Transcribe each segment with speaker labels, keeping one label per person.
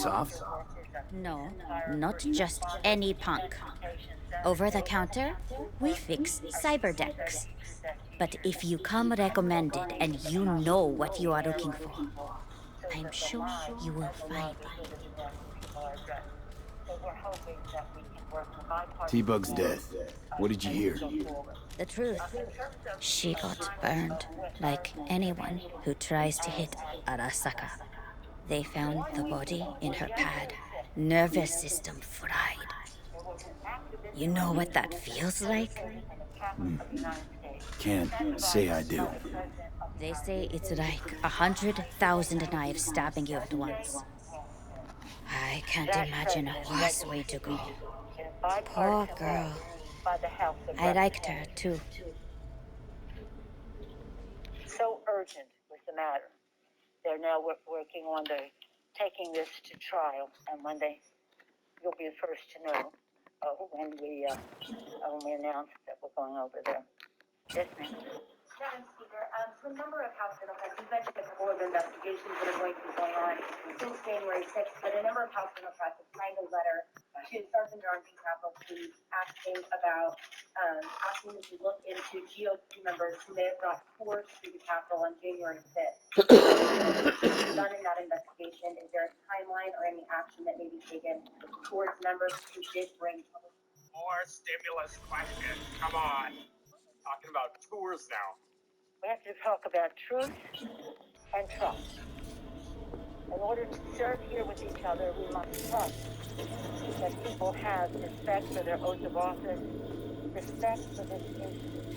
Speaker 1: soft?
Speaker 2: No, not just any punk. Over the counter, we fix cyber decks. But if you come recommended and you know what you are looking for, I'm sure you will find one.
Speaker 1: T-Bug's death. What did you hear?
Speaker 2: The truth, she got burned like anyone who tries to hit Arasaka. They found the body in her pad, nervous system fried. You know what that feels like?
Speaker 1: Can't say I do.
Speaker 2: They say it's like 100,000 knives stabbing you at once. I can't imagine a worse way to go. Poor girl. I liked her too.
Speaker 3: So urgent was the matter. They're now working on taking this to trial, and you'll be the first to know when we announce that we're going over there. Yes, ma'am.
Speaker 4: Madam Speaker, so a number of House Democrats, you've mentioned a couple of investigations that are going to be going on since January 6th, but a number of House Democrats have signed a letter to Sergeant Darlington Capitol Police asking them to look into GOP members who may have brought force through the Capitol on January 5th. Done in that investigation, is there a timeline or any action that may be taken towards members who did bring
Speaker 5: more stimulus questions? Come on. Talking about tours now.
Speaker 3: We have to talk about truth and trust. In order to serve here with each other, we must trust that people have respect for their oath of office, respect for this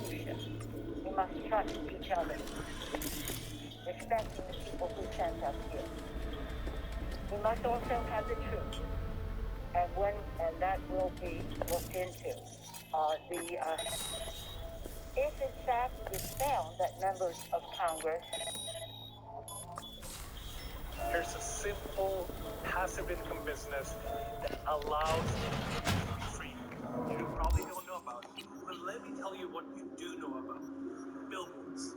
Speaker 3: institution. We must trust each other, respecting the people who sent us here. We must also have the truth, and that will be looked into. If in fact it is found that members of Congress.
Speaker 5: Here's a simple passive income business that allows you to be free. You probably don't know about it, but let me tell you what you do know about. Billboards.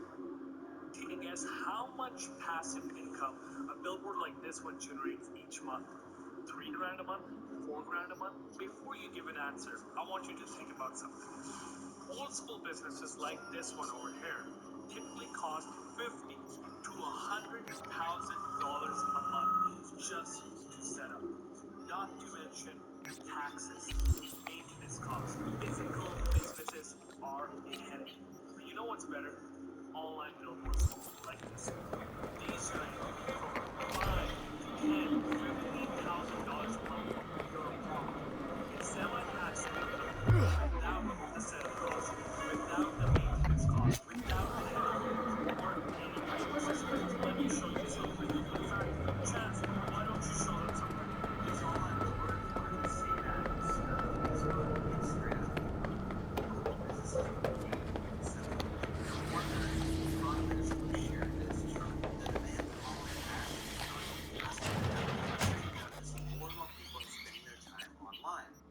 Speaker 5: Take a guess how much passive income a billboard like this one generates each month. $3,000 a month? $4,000 a month? Before you give an answer, I want you to think about something. Old school businesses like this one over here typically cost $50,000 to $100,000 a month just to set up. Not to mention taxes, maintenance costs. Physical businesses are a headache. But you know what's better? Online billboards like this one. These range from $5,000 to $10,000, $15,000 a month. You're wrong. It's semi-passive income without the setup costs, without the maintenance costs, without the headache, or any resources. Let me show you something. In fact, Chance, why don't you show them something? These online billboards are insane ads. Instagram.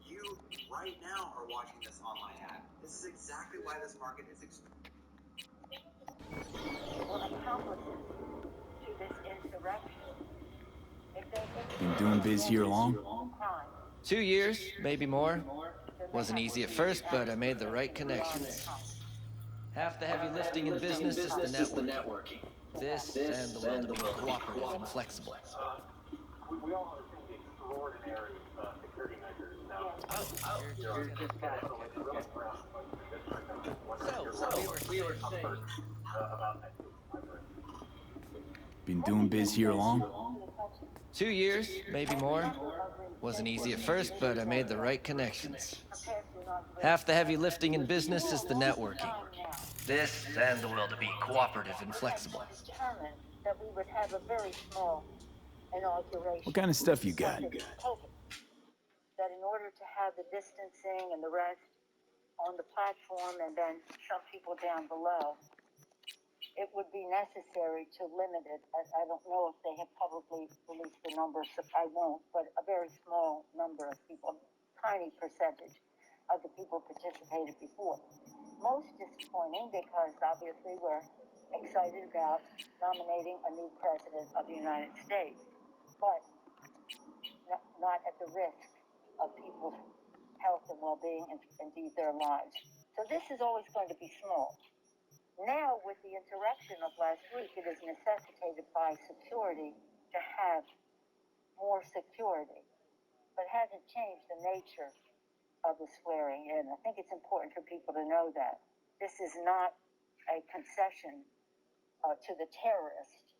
Speaker 5: Businesses right now are watching this online ad. This is exactly why this market is
Speaker 3: Accomplices to this insurrection.
Speaker 1: Been doing biz here long?
Speaker 6: 2 years, maybe more. Wasn't easy at first, but I made the right connections. Half the heavy lifting in business is the networking. This and the will to be cooperative and flexible.
Speaker 5: We all understand the extraordinary security measures now.
Speaker 6: We were saying
Speaker 5: About
Speaker 1: Been doing biz here long?
Speaker 6: 2 years, maybe more. Wasn't easy at first, but I made the right connections. Half the heavy lifting in business is the networking. This and the will to be cooperative and flexible.
Speaker 3: Determined that we would have a very small inauguration.
Speaker 1: What kind of stuff you got?
Speaker 3: That in order to have the distancing and the rest on the platform and then some people down below, it would be necessary to limit it. I don't know if they have publicly released the numbers, so I won't, but a very small number of people, tiny percentage of the people participated before. Most disappointing because obviously we're excited about nominating a new president of the United States. But not at the risk of people's health and well-being and indeed their lives. So this is always going to be small. Now, with the interruption of last week, it is necessitated by security to have more security, but it hasn't changed the nature of the swearing in. I think it's important for people to know that. This is not a concession to the terrorist.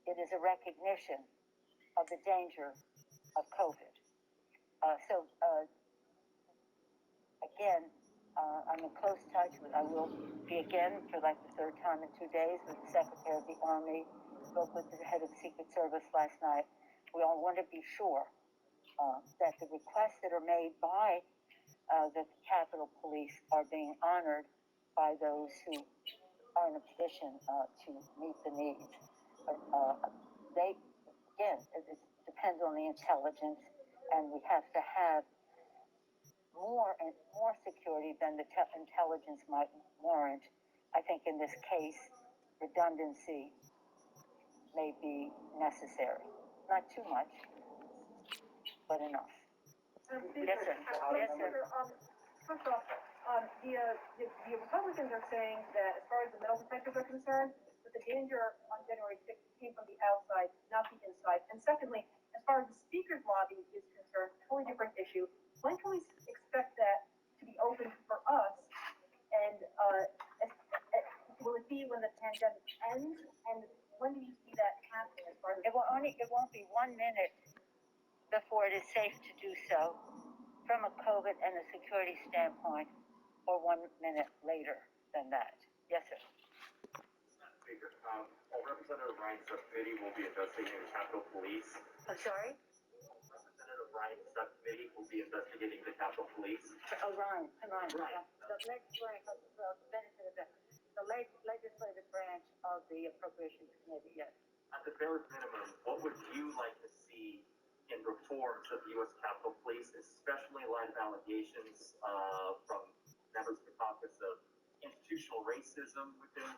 Speaker 3: It is a recognition of the danger of COVID. Again, I'm in close touch with, I will be again for like the third time in 2 days with the Secretary of the Army, spoke with the head of the Secret Service last night. We all want to be sure that the requests that are made by the Capitol Police are being honored by those who are in a position to meet the needs. It depends on the intelligence, and we have to have more security than the intelligence might warrant. I think in this case, redundancy may be necessary. Not too much, but enough. Yes, sir. Yes, sir.
Speaker 4: First off, the Republicans are saying that as far as the metal detectors are concerned, that the danger on January 6th came from the outside, not the inside. And secondly, as far as the speaker's lobby is concerned, totally different issue. When can we expect that to be open for us? And will it be when the pandemic ends? And when do you see that happening as far as
Speaker 3: it won't be 1 minute before it is safe to do so from a COVID and a security standpoint, or 1 minute later than that. Yes, sir.
Speaker 7: Speaker, Representative Ryan's subcommittee will be investigating the Capitol Police.
Speaker 3: I'm sorry?
Speaker 7: Representative Ryan's subcommittee will be investigating the Capitol Police.
Speaker 3: Oh, Ryan. The legislative branch of the Appropriations Committee, yes.
Speaker 7: At the bare minimum, what would you like to see in reforms of the U.S. Capitol Police, especially in light of allegations from members of the caucus of institutional racism within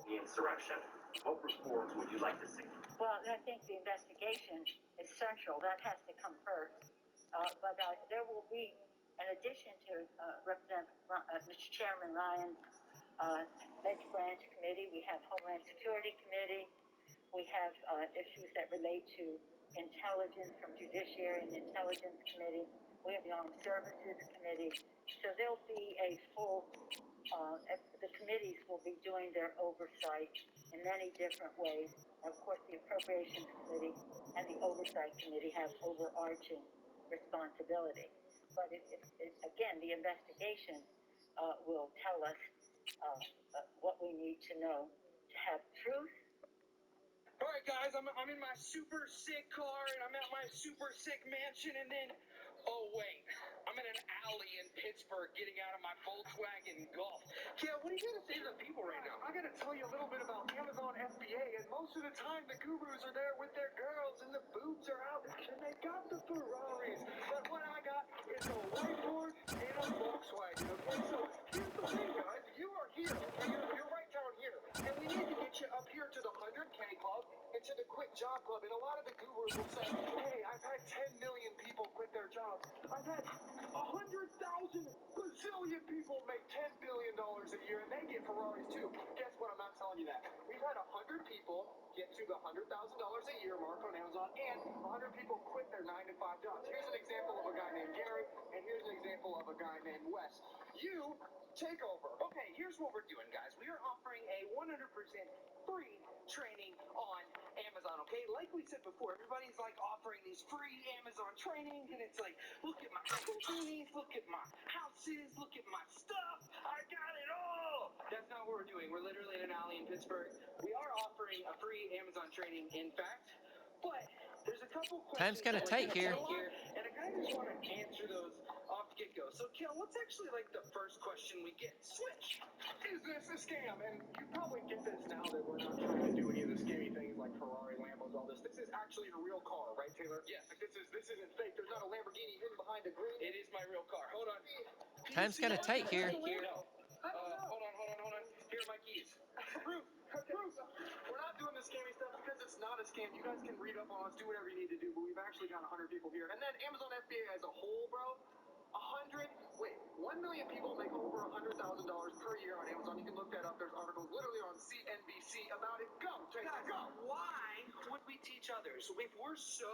Speaker 7: the insurrection? What reforms would you like to see?
Speaker 3: Well, I think the investigation is central. That has to come first. But there will be, in addition to Mr. Chairman Ryan's Ledge Branch Committee, we have Homeland Security Committee. We have issues that relate to intelligence from Judiciary and Intelligence Committee. We have the Armed Services Committee. So there'll be a full, the committees will be doing their oversight in many different ways. Of course, the Appropriations Committee and the Oversight Committee have overarching responsibility. But again, the investigation will tell us what we need to know to have truth.
Speaker 8: All right, guys, I'm in my super sick car, and I'm at my super sick mansion, and then, oh, wait, I'm in an alley in Pittsburgh getting out of my Volkswagen Golf. Yeah, what are you going to say to the people right now? I got to tell you a little bit about Amazon FBA, and most of the time the gurus are there with their girls, and the boobs are out, and they got the Ferraris. But what I got is a whiteboard and a Volkswagen, okay? So here's the thing, guys. You are here, okay? You're right down here, and we need to get you up here to the 100K Club and to the Quit Job Club. And a lot of the gurus will say, hey, I've had 10 million people quit their jobs. I've had 100,000 bazillion people make $10 billion a year, and they get Ferraris too. Guess what? I'm not telling you that. We've had 100 people get to the $100,000 a year mark on Amazon, and 100 people quit their 9-to-5 jobs. Here's an example of a guy named Gary, and here's an example of a guy named Wes. You take over. Okay, here's what we're doing, guys. We are offering a 100% free training on Amazon, okay? Like we said before, everybody's like offering these free Amazon trainings, and it's like, look at my companies, look at my houses, look at my stuff. I got it all. That's not what we're doing. We're literally in an alley in Pittsburgh. We are offering a free Amazon training, in fact, but there's a couple questions.
Speaker 6: Time's kind of tight here.
Speaker 8: And I kind of just want to answer those off the get-go. So, Kel, what's actually like the first question we get? Switch! Is this a scam? And you probably get this now that we're not trying to do any of the scammy things like Ferrari, Lambos, all this. This is actually a real car, right, Taylor? Yes. Like this isn't fake. There's not a Lamborghini hidden behind a green. It is my real car. Hold on.
Speaker 6: Time's kind of tight here.
Speaker 8: Hold on. Here are my keys. Proof. We're not doing the the scammy stuff because it's not a scam. You guys can read up on us, do whatever you need to do, but we've actually got 100 people here. And then Amazon FBA as a whole, bro, 1 million people make over $100,000 per year on Amazon. You can look that up. There's articles literally on CNBC about it. Go, Jason, go.
Speaker 9: Why would we teach others? If we're so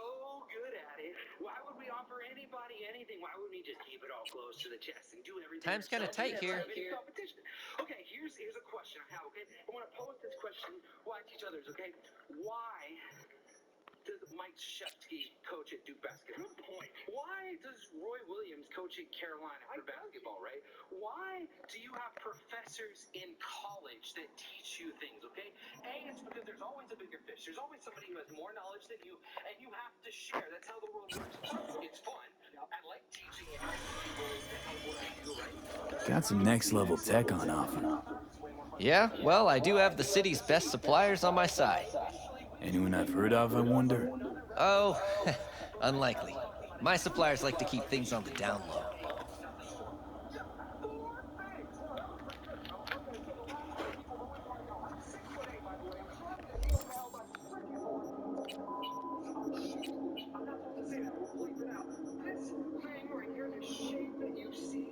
Speaker 9: good at it, why would we offer anybody anything? Why would we just keep it all close to the chest and do everything?
Speaker 6: Time's kind of tight here.
Speaker 9: Competition. Okay, here's a question I have, okay? I want to pose this question. Why teach others, okay? Why does Mike Shefsky coach at Duke basketball? Good point. Why does Roy Williams coach at Carolina for basketball, right? Why do you have professors in college that teach you things, okay? A, it's because there's always a bigger fish. There's always somebody who has more knowledge than you, and you have to share. That's how the world works. Plus, it's fun. I like teaching and helping people to help what I do, right?
Speaker 1: Got some next level tech on offer.
Speaker 6: Yeah, well, I do have the city's best suppliers on my side.
Speaker 1: Anyone I've heard of, I wonder?
Speaker 6: Oh, unlikely. My suppliers like to keep things on the down low.
Speaker 8: This thing right here, this shape that you see,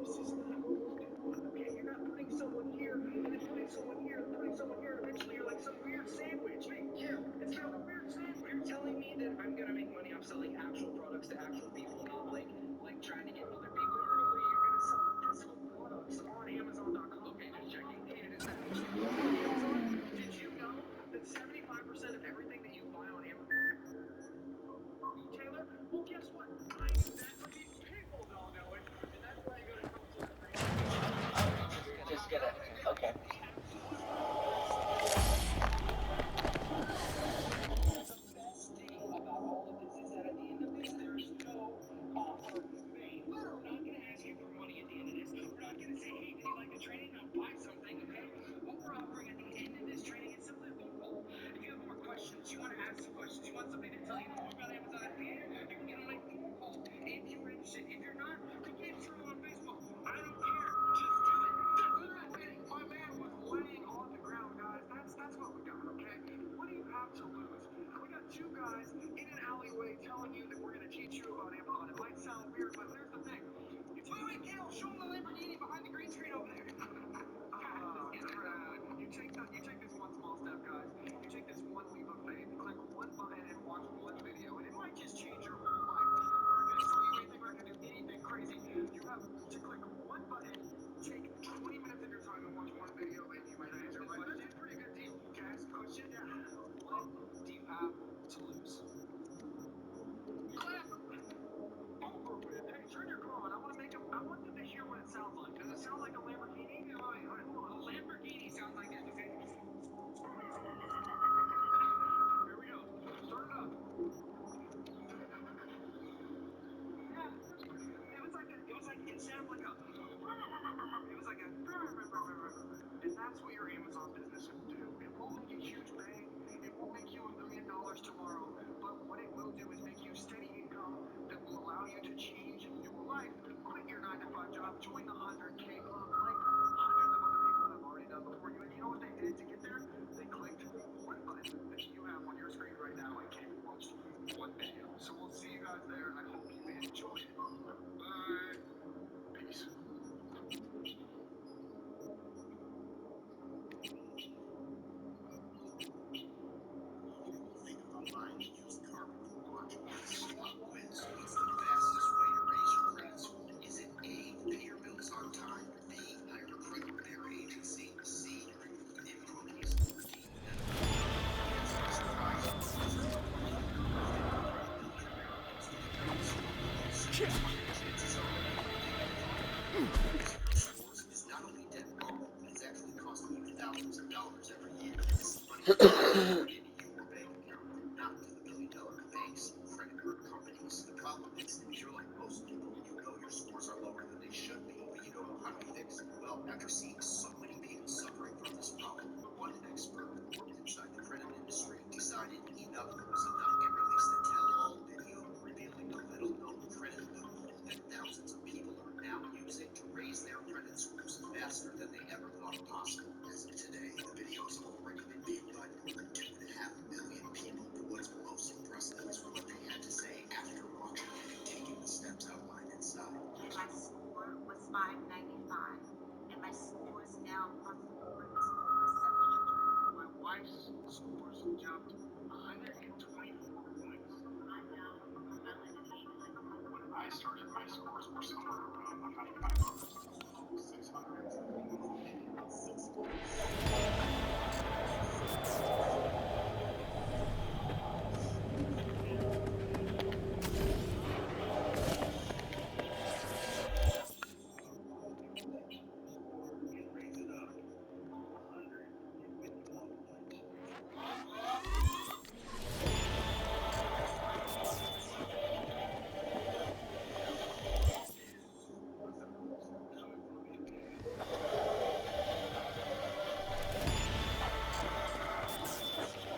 Speaker 8: this is not what we're doing, okay? You're not putting someone here, and then putting someone here, and putting someone here, and eventually you're like some weird sandwich. Yeah, it's not a weird sandwich.
Speaker 9: You're telling me that I'm gonna make money off selling actual products to actual people, not like trying to get other people.
Speaker 8: Literally, you're gonna sell physical products on Amazon.com.
Speaker 9: Okay, just checking.
Speaker 8: And is that actually on Amazon? Did you know that 75% of everything that you buy on Amazon, Taylor? Well, guess what? I knew that, but these people don't know it, and that's why you gotta come to the
Speaker 9: Just gonna. Okay.
Speaker 8: That's what we got, okay? What do you have to lose? We got two guys in an alleyway telling you that we're gonna teach you about Amazon. It might sound weird, but here's the thing. It's wait, Cal, show them the Lamborghini behind the green screen over there. You take this one small step, guys. You take this one leap of faith. Click one button and watch one video, and it might just change your whole life. We're not gonna sell you anything. We're not gonna do anything crazy. You have to click one button, take 20 minutes of your time and watch one video, and you might answer my question. That's a pretty good deal. Guys, question: what do you have to lose? Clap. Hey, turn your car on. I want them to hear what it sounds like. Does it sound like a Lamborghini? All right, hold on. A Lamborghini sounds like this. Okay. Here we go. Start it up. Yeah. It sounded like a. It was like a. And that's what your Amazon business will do. It won't make you huge bang. It won't make you $1 million tomorrow. But what it will do is make you steady income that will allow you to change your life. Quit your 9-to-5 job. Join the 100K club like hundreds of other people have already done before you. And you know what they did to get there? They clicked one button that you have on your screen right now and came and watched one video. So we'll see you guys there, and I hope you enjoy it. Bye. Peace.
Speaker 10: Faster than they ever thought possible. As of today, the video has already been viewed by more than 2 595, and my scores now on the board is over 700. My wife's scores jumped 124 points. I'm now well into the 800s. When I started, my scores were somewhere around 100, 600s. 6 points.